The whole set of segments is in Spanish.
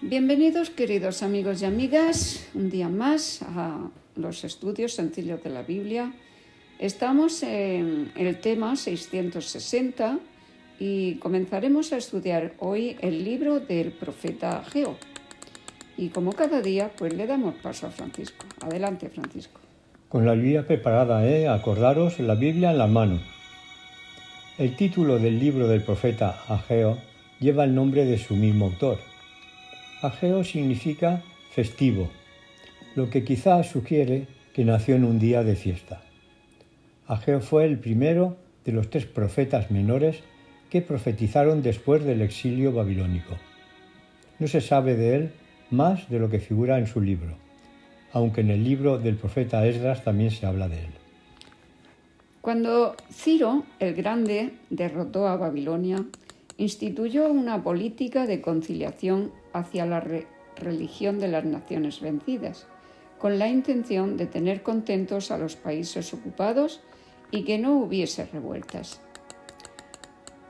Bienvenidos, queridos amigos y amigas, un día más a los estudios sencillos de la Biblia. Estamos en el tema 660 y comenzaremos a estudiar hoy el libro del profeta Ageo. Y como cada día, pues le damos paso a Francisco. Adelante, Francisco. Con la Biblia preparada, acordaros, la Biblia en la mano. El título del libro del profeta Ageo lleva el nombre de su mismo autor. Ageo significa festivo, lo que quizás sugiere que nació en un día de fiesta. Ageo fue el primero de los 3 profetas menores que profetizaron después del exilio babilónico. No se sabe de él más de lo que figura en su libro, aunque en el libro del profeta Esdras también se habla de él. Cuando Ciro el Grande derrotó a Babilonia, instituyó una política de conciliación hacia la religión de las naciones vencidas, con la intención de tener contentos a los países ocupados y que no hubiese revueltas.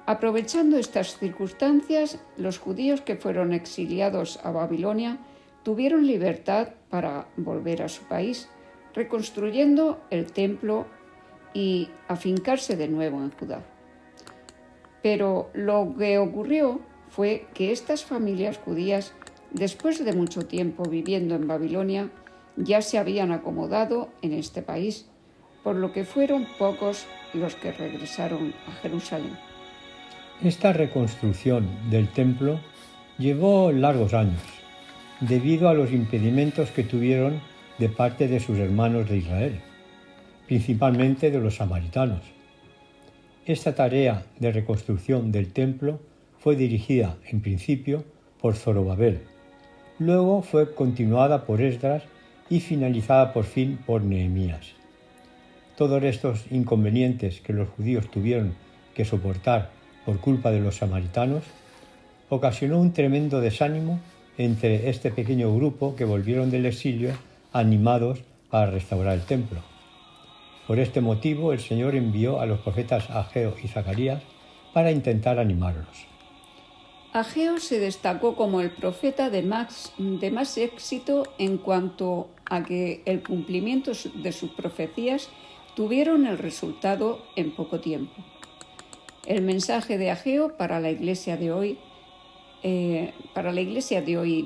Aprovechando estas circunstancias, los judíos que fueron exiliados a Babilonia tuvieron libertad para volver a su país, reconstruyendo el templo y afincarse de nuevo en Judá. Pero lo que ocurrió fue que estas familias judías, después de mucho tiempo viviendo en Babilonia, ya se habían acomodado en este país, por lo que fueron pocos los que regresaron a Jerusalén. Esta reconstrucción del templo llevó largos años, debido a los impedimentos que tuvieron de parte de sus hermanos de Israel, principalmente de los samaritanos. Esta tarea de reconstrucción del templo fue dirigida, en principio, por Zorobabel. Luego fue continuada por Esdras y finalizada por fin por Nehemías. Todos estos inconvenientes que los judíos tuvieron que soportar por culpa de los samaritanos ocasionó un tremendo desánimo entre este pequeño grupo que volvieron del exilio animados para restaurar el templo. Por este motivo, el Señor envió a los profetas Ageo y Zacarías para intentar animarlos. Ageo se destacó como el profeta de más éxito en cuanto a que el cumplimiento de sus profecías tuvieron el resultado en poco tiempo. El mensaje de Ageo para la iglesia de hoy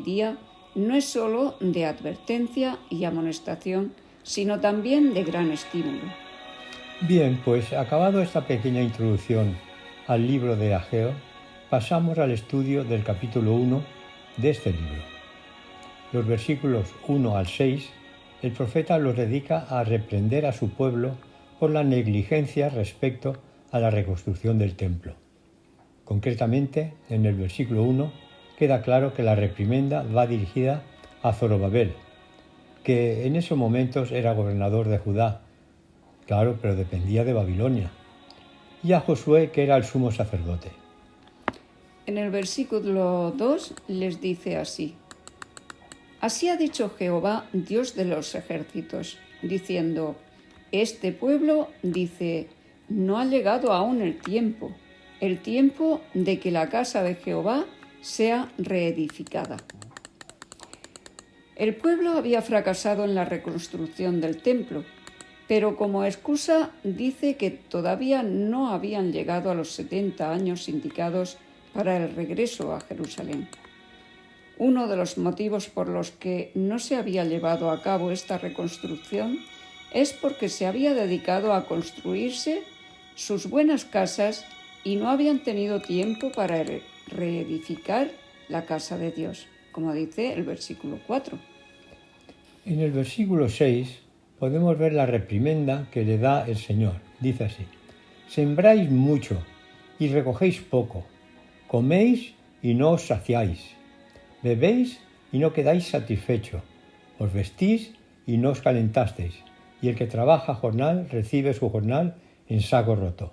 día no es solo de advertencia y amonestación, sino también de gran estímulo. Bien, pues acabado esta pequeña introducción al libro de Ageo, pasamos al estudio del capítulo 1 de este libro. Los versículos 1 al 6, el profeta los dedica a reprender a su pueblo por la negligencia respecto a la reconstrucción del templo. Concretamente, en el versículo 1 queda claro que la reprimenda va dirigida a Zorobabel, que en esos momentos era gobernador de Judá, claro, pero dependía de Babilonia, y a Josué, que era el sumo sacerdote. En el versículo 2 les dice así: Así ha dicho Jehová, Dios de los ejércitos, diciendo: Este pueblo dice, no ha llegado aún el tiempo de que la casa de Jehová sea reedificada. El pueblo había fracasado en la reconstrucción del templo, pero como excusa dice que todavía no habían llegado a los 70 años indicados para el regreso a Jerusalén. Uno de los motivos por los que no se había llevado a cabo esta reconstrucción es porque se había dedicado a construirse sus buenas casas y no habían tenido tiempo para reedificar la casa de Dios, como dice el versículo 4. En el versículo 6 podemos ver la reprimenda que le da el Señor. Dice así: Sembráis mucho y recogéis poco, coméis y no os saciáis, bebéis y no quedáis satisfechos, os vestís y no os calentasteis, y el que trabaja jornal recibe su jornal en saco roto.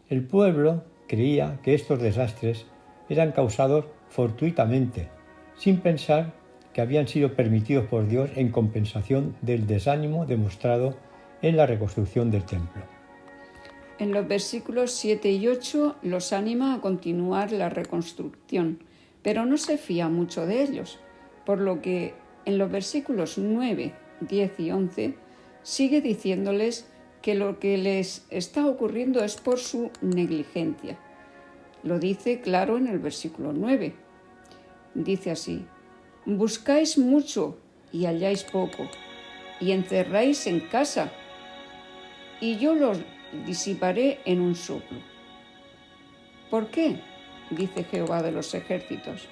El pueblo creía que estos desastres eran causados fortuitamente, sin pensar que habían sido permitidos por Dios en compensación del desánimo demostrado en la reconstrucción del templo. En los versículos 7 y 8 los anima a continuar la reconstrucción, pero no se fía mucho de ellos, por lo que en los versículos 9, 10 y 11 sigue diciéndoles que lo que les está ocurriendo es por su negligencia. Lo dice claro en el versículo 9. Dice así: buscáis mucho y halláis poco, y encerráis en casa, y yo los disiparé en un soplo. ¿Por qué? Dice Jehová de los ejércitos: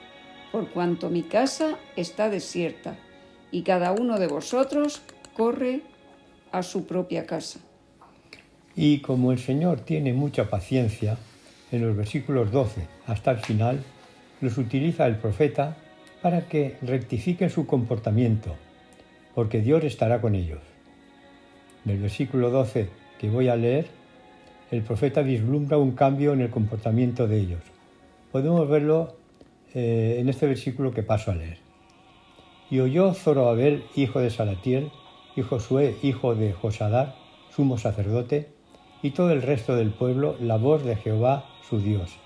por cuanto mi casa está desierta, y cada uno de vosotros corre a su propia casa. Y como el Señor tiene mucha paciencia, en los versículos 12 hasta el final, los utiliza el profeta para que rectifiquen su comportamiento, porque Dios estará con ellos. En el versículo 12 que voy a leer, el profeta vislumbra un cambio en el comportamiento de ellos. Podemos verlo en este versículo que paso a leer. Y oyó Zorobabel, hijo de Salatiel, y Josué, hijo de Josadar, sumo sacerdote, y todo el resto del pueblo, la voz de Jehová su Dios,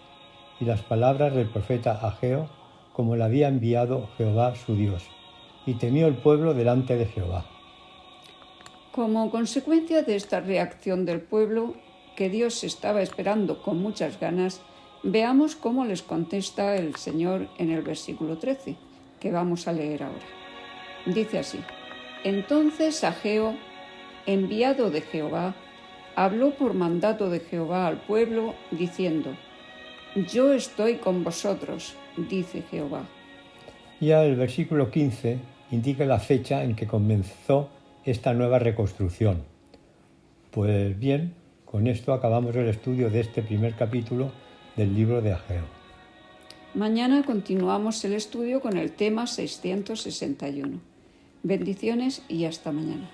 y las palabras del profeta Ageo, como la había enviado Jehová su Dios, y temió el pueblo delante de Jehová. Como consecuencia de esta reacción del pueblo, que Dios estaba esperando con muchas ganas, veamos cómo les contesta el Señor en el versículo 13, que vamos a leer ahora. Dice así: entonces Ageo, enviado de Jehová, habló por mandato de Jehová al pueblo, diciendo: yo estoy con vosotros, dice Jehová. Ya el versículo 15 indica la fecha en que comenzó esta nueva reconstrucción. Pues bien, con esto acabamos el estudio de este primer capítulo del libro de Ageo. Mañana continuamos el estudio con el tema 661. Bendiciones y hasta mañana.